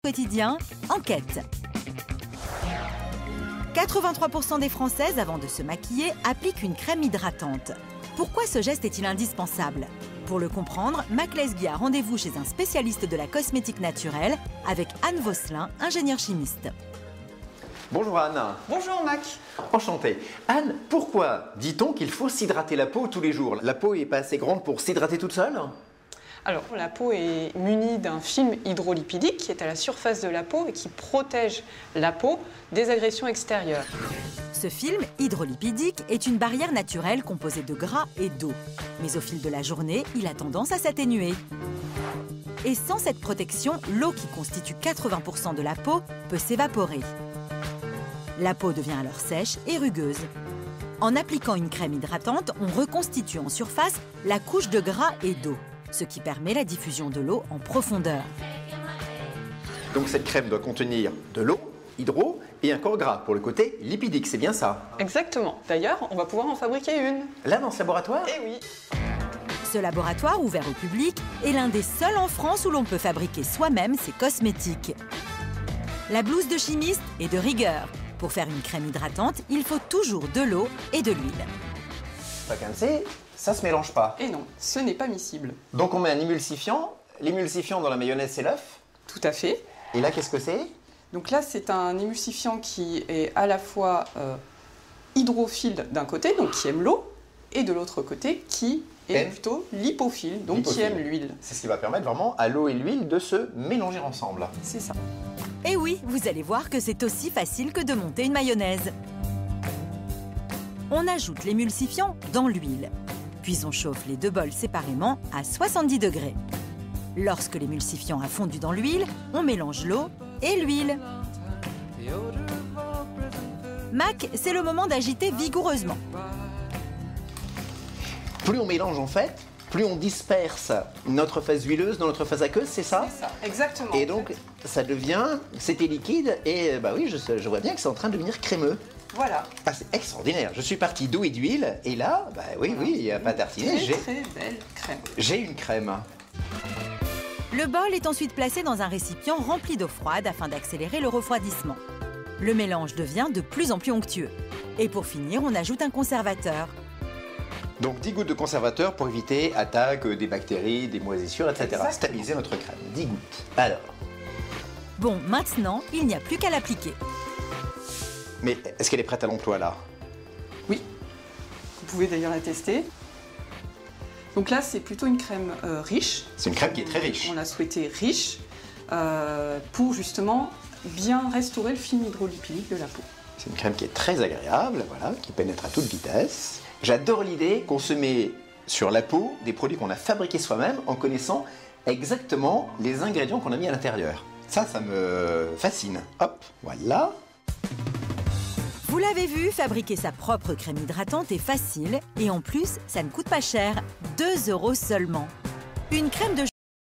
Quotidien, enquête. 83% des Françaises, avant de se maquiller, appliquent une crème hydratante. Pourquoi ce geste est-il indispensable? Pour le comprendre, Mac Lesguy a rendez-vous chez un spécialiste de la cosmétique naturelle avec Anne Vosselin, ingénieure chimiste. Bonjour Anne. Bonjour Mac. Enchanté. Anne, pourquoi dit-on qu'il faut s'hydrater la peau tous les jours? La peau n'est pas assez grande pour s'hydrater toute seule? Alors, la peau est munie d'un film hydrolipidique qui est à la surface de la peau et qui protège la peau des agressions extérieures. Ce film hydrolipidique est une barrière naturelle composée de gras et d'eau. Mais au fil de la journée, il a tendance à s'atténuer. Et sans cette protection, l'eau qui constitue 80% de la peau peut s'évaporer. La peau devient alors sèche et rugueuse. En appliquant une crème hydratante, on reconstitue en surface la couche de gras et d'eau, ce qui permet la diffusion de l'eau en profondeur. Donc cette crème doit contenir de l'eau, hydro, et un corps gras pour le côté lipidique, c'est bien ça? Exactement. D'ailleurs, on va pouvoir en fabriquer une. Là, dans ce laboratoire? Eh oui. Ce laboratoire, ouvert au public, est l'un des seuls en France où l'on peut fabriquer soi-même ses cosmétiques. La blouse de chimiste est de rigueur. Pour faire une crème hydratante, il faut toujours de l'eau et de l'huile. Chacun le sait, ça se mélange pas. Et non, ce n'est pas miscible. Donc on met un émulsifiant. L'émulsifiant dans la mayonnaise, c'est l'œuf. Tout à fait. Et là, qu'est-ce que c'est? Donc là, c'est un émulsifiant qui est à la fois hydrophile d'un côté, donc qui aime l'eau, et de l'autre côté, qui est plutôt lipophile, donc qui aime l'huile. C'est ce qui va permettre vraiment à l'eau et l'huile de se mélanger ensemble. C'est ça. Et oui, vous allez voir que c'est aussi facile que de monter une mayonnaise. On ajoute l'émulsifiant dans l'huile. Puis on chauffe les deux bols séparément à 70 degrés. Lorsque l'émulsifiant a fondu dans l'huile, on mélange l'eau et l'huile. Mac, c'est le moment d'agiter vigoureusement. Plus on mélange en fait, plus on disperse notre phase huileuse dans notre phase aqueuse, c'est ça? C'est ça, exactement. Et donc, ça devient, c'était liquide, et bah oui, je vois bien que c'est en train de devenir crémeux. Voilà. Ah, c'est extraordinaire. Je suis parti d'eau et d'huile, et là, bah oui, Voilà. oui, il n'y a pas tartiné. Très belle crème. J'ai une crème. Le bol est ensuite placé dans un récipient rempli d'eau froide afin d'accélérer le refroidissement. Le mélange devient de plus en plus onctueux. Et pour finir, on ajoute un conservateur. Donc 10 gouttes de conservateur pour éviter attaque des bactéries, des moisissures, etc. Exactement. Stabiliser notre crème. 10 gouttes. Alors, Bon, maintenant, il n'y a plus qu'à l'appliquer. mais est-ce qu'elle est prête à l'emploi là? Oui. Vous pouvez d'ailleurs la tester. Donc là, c'est plutôt une crème riche. C'est une crème qui est très riche. On l'a souhaité riche pour justement bien restaurer le film hydrolipidique de la peau. C'est une crème qui est très agréable, voilà, qui pénètre à toute vitesse. J'adore l'idée qu'on se met sur la peau des produits qu'on a fabriqués soi-même en connaissant exactement les ingrédients qu'on a mis à l'intérieur. Ça me fascine. Hop, voilà. Vous l'avez vu, fabriquer sa propre crème hydratante est facile et en plus, ça ne coûte pas cher, 2 € seulement. Une crème de